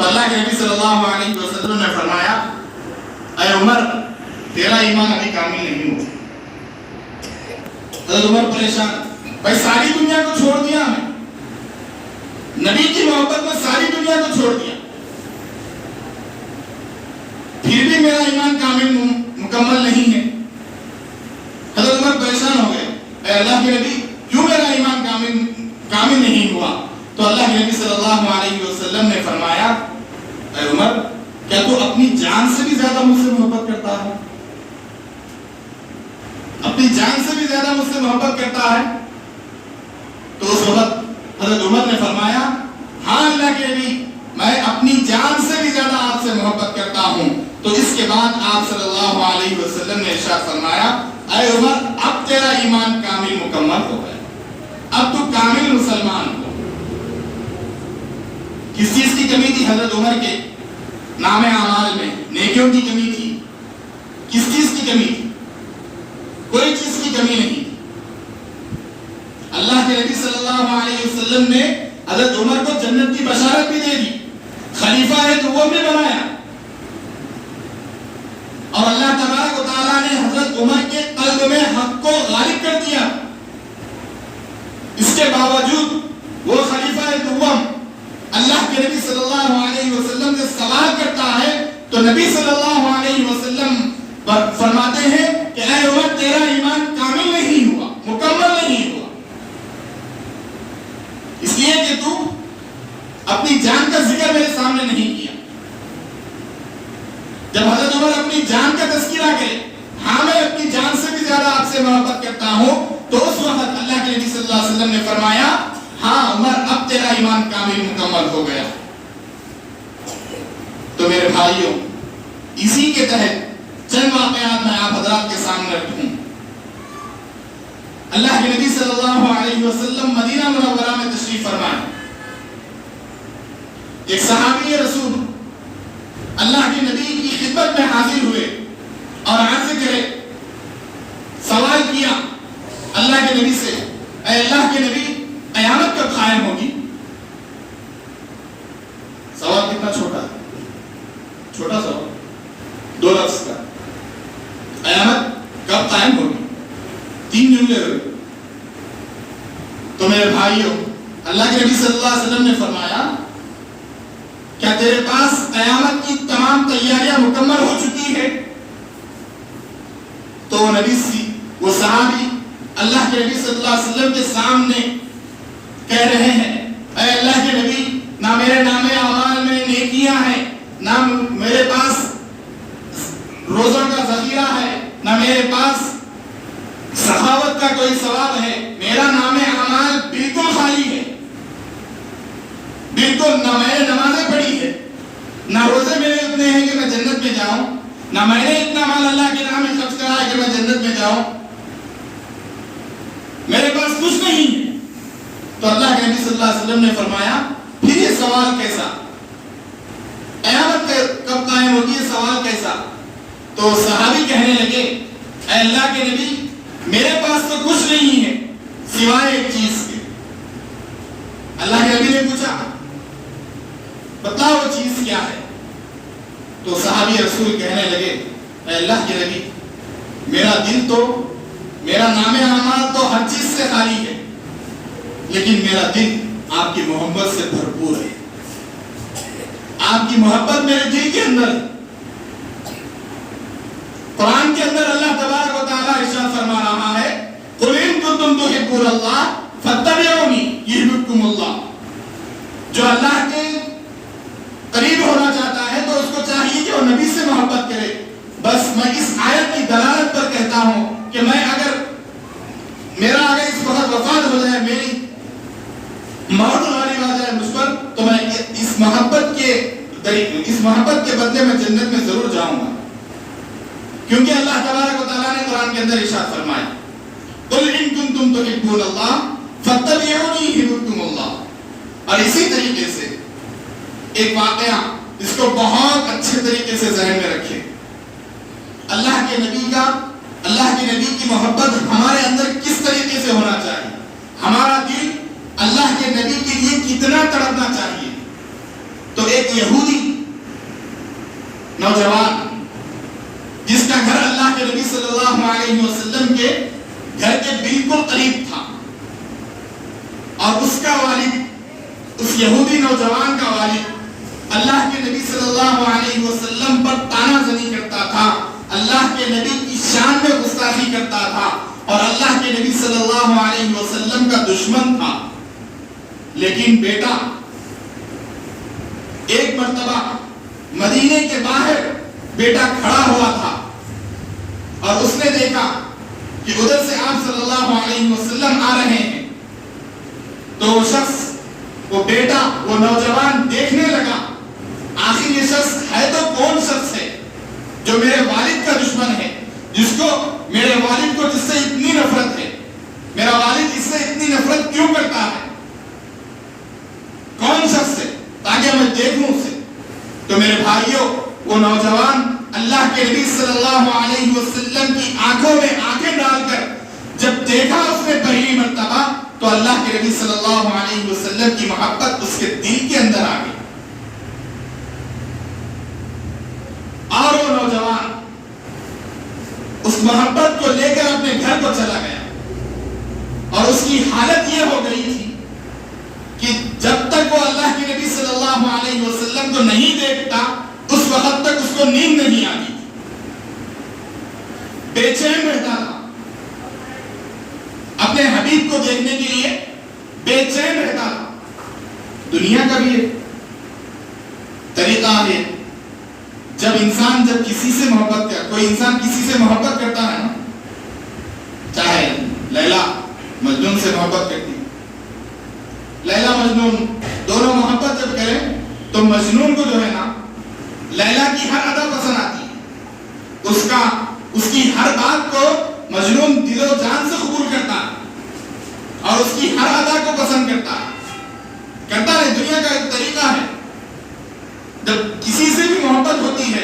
تو اللہ کے نبی صلی اللہ علیہ وسلم نے فرمایا اے عمر تیرا ایمان ابھی کامل نہیں ہوا۔ حضرت عمر پریشان، بھائی ساری دنیا کو چھوڑ دیا ہمیں، نبی کی محبت میں ساری دنیا کو چھوڑ دیا، پھر بھی میرا ایمان کامل مکمل نہیں ہے۔ حضرت عمر پریشان ہو گئے، اے اللہ کے نبی کیوں میرا ایمان کامل نہیں ہوا؟ تو اللہ کے نبی صلی اللہ علیہ وسلم نے فرمایا اے عمر کیا تو اپنی جان سے بھی زیادہ مجھ سے محبت کرتا ہے؟ اپنی جان سے بھی زیادہ مجھ سے محبت کرتا ہے؟ تو اس وقت حضرت عمر نے فرمایا ہاں اللہ کے نبی میں اپنی جان سے بھی زیادہ آپ سے محبت کرتا ہوں۔ تو اس کے بعد آپ صلی اللہ علیہ وسلم نے ارشاد فرمایا اے عمر اب تیرا ایمان کامل مکمل ہو گیا، اب تو کامل مسلمان ہو۔ کس چیز کی کمی تھی حضرت عمر کے نام اعمال میں؟ نیکیوں کی کمی تھی۔ کس چیز کی کمی تھی؟ کوئی چیز کی کمی نہیں تھی۔ اللہ کے نبی صلی اللہ علیہ وسلم نے حضرت عمر کو جنت کی بشارت بھی دے دی، خلیفہ دوم بھی بنایا، اور اللہ تبارک و تعالیٰ نے حضرت عمر کے قلب میں حق کو غالب کر دیا۔ اس کے باوجود وہ خلیفہ دوم اللہ کے نبی صلی اللہ علیہ وسلم سے سوال کرتا ہے تو نبی صلی اللہ علیہ وسلم فرماتے ہیں کہ اے عمر تیرا ایمان کامل نہیں ہوا، مکمل نہیں ہوا، اس لیے کہ تو اپنی جان کا ذکر میرے سامنے نہیں کیا۔ جب حضرت عمر اپنی جان کا تذکرہ کرے ہاں میں اپنی جان سے بھی زیادہ آپ سے محبت کرتا ہوں، تو اس وقت اللہ کے نبی صلی اللہ علیہ وسلم نے فرمایا ہاں عمر اب تیرا ایمان کامل مکمل ہو گیا۔ تو میرے بھائیوں اسی کے تحت چند واقعات میں آپ حضرات کے سامنے رکھوں۔ اللہ کے نبی صلی اللہ علیہ وسلم مدینہ منورہ میں تشریف فرمائے، ایک صحابی رسول اللہ کے نبی کی خدمت میں حاضر ہوئے اور عرض کرے، سوال کیا اللہ کے نبی سے اے اللہ کے نبی قیامت کب قائم ہوگی؟ سوال کتنا چھوٹا چھوٹا سوال، دو لفظ کا، قیامت کب قائم ہوگی، 3 جملے ہوئے۔ تو میرے بھائیوں اللہ کے نبی صلی اللہ علیہ وسلم نے فرمایا کیا تیرے پاس قیامت کی تمام تیاریاں مکمل ہو چکی ہے؟ تو وہ صحابی اللہ کے نبی صلی اللہ علیہ وسلم کے سامنے کہہ رہے ہیں اے اللہ کے نبی نہ میرے نام اعمال میں نیکیاں ہیں، نہ میرے پاس روزوں کا ذخیرہ ہے، نہ میرے پاس سخاوت کا کوئی ثواب ہے، میرا نام اعمال بالکل خالی ہے، بالکل نہ میں نے نمازیں پڑھی ہے، نہ روزے میرے اتنے ہیں کہ میں جنت میں جاؤں، نہ میں نے اتنا مال اللہ کے نام میں خرچ کرا ہے کہ میں جنت میں جاؤں، میرے پاس کچھ نہیں ہے۔ تو اللہ کے نبی صلی اللہ علیہ وسلم نے فرمایا پھر یہ سوال کیسا، قیامت کب قائم ہوگی یہ سوال کیسا؟ تو صحابی کہنے لگے اے اللہ کے نبی میرے پاس تو کچھ نہیں ہے سوائے ایک چیز کے۔ اللہ کے نبی نے پوچھا بتاؤ وہ چیز کیا ہے؟ تو صحابی رسول کہنے لگے اے اللہ کے نبی میرا دل تو، میرا نام اعمال تو ہر چیز سے خالی ہے، لیکن میرا دل آپ کی محبت سے بھرپور ہے، آپ کی محبت میرے دل کے اندر ہے۔ قرآن کے اندر اللہ تبارک و تعالیٰ ارشاد فرما رہا ہے قُلْ إِن كُنتُمْ تُحِبُّونَ اللَّهَ فَاتَّبِعُونِي يُحْبِبْكُمُ اللَّهُ۔ جو اللہ کے قریب ہونا چاہتا ہے تو اس کو چاہیے کہ وہ نبی سے محبت کرے۔ بس میں اس آیت کی دلالت پر کہتا ہوں کہ میرا اگر اس وقت وفات ہو جائے، میری موت غالب آ جائے مجھ پر، تو میں اس محبت کے بدلے میں جنت میں ضرور جاؤں گا، کیونکہ اللہ تبارک و تعالیٰ نے قرآن کے اندر ارشاد فرمایا قُلْ إِن كُنتُمْ تُحِبُّونَ اللَّهَ فَاتَّبِعُونِي يُحْبِبْكُمُ اللَّهُ۔ اور اسی طریقے سے ایک واقعہ اس کو بہت اچھے طریقے سے ذہن میں رکھیں، اللہ کے نبی کی محبت ہمارے اندر کس طریقے سے ہونا چاہیے، ہمارا دل اللہ کے نبی کے لیے کتنا تڑپنا چاہیے۔ تو ایک ایک یہودی نوجوان جس کا گھر اللہ کے نبی صلی اللہ علیہ وسلم کے گھر کے بالکل قریب تھا، اور اس کا والد، اس یہودی نوجوان کا والد اللہ کے نبی صلی اللہ علیہ وسلم پر طعنہ زنی کرتا تھا، اللہ کے نبی کی شان میں گستاخی کرتا تھا، اور اللہ کے نبی صلی اللہ علیہ وسلم کا دشمن تھا۔ لیکن بیٹا ایک مرتبہ مدینے کے باہر بیٹا کھڑا ہوا تھا، اور اس نے دیکھا کہ ادھر سے آپ صلی اللہ علیہ وسلم آ رہے ہیں، تو وہ شخص، وہ بیٹا، وہ نوجوان دیکھنے لگا، آخر یہ شخص ہے تو کون شخص ہے جو میرے والد کا دشمن ہے، جس کو، میرے والد کو جس سے اتنی نفرت ہے، میرا والد اس سے اتنی نفرت کیوں کرتا ہے، کون شخص ہے تاکہ میں دیکھوں اسے۔ تو میرے بھائیوں، وہ نوجوان اللہ کے نبی صلی اللہ علیہ وسلم کی آنکھوں میں آنکھیں ڈال کر جب دیکھا اس نے پہلی مرتبہ، تو اللہ کے نبی صلی اللہ علیہ وسلم کی محبت اس کے دل کے اندر آ گئی، اور وہ نوجوان اس محبت کو لے کر اپنے گھر کو چلا گیا، اور اس کی حالت یہ ہو گئی تھی کہ جب تک وہ اللہ کے نبی صلی اللہ علیہ وسلم کو نہیں دیکھتا، اس وقت تک اس کو نیند نہیں آتی تھی، بے چین رہتا تھا، اپنے حبیب کو دیکھنے کے لیے بے چین رہتا تھا۔ دنیا کا بھی ایک طریقہ ہے، جب انسان جب کسی سے محبت کرتا، کوئی انسان کسی سے محبت کرتا ہے نا، چاہے لیلا مجنون سے محبت کرتی، لیلا مجنون دونوں محبت جب کریں تو مجنون کو جو ہے نا لیلا کی ہر ادا پسند آتی ہے، اس کی ہر بات کو مجنون دل و جان سے قبول کرتا ہے، اور اس کی ہر ادا کو پسند کرتا ہے۔ دنیا کا ایک طریقہ ہے، جب کسی سے بھی محبت ہوتی ہے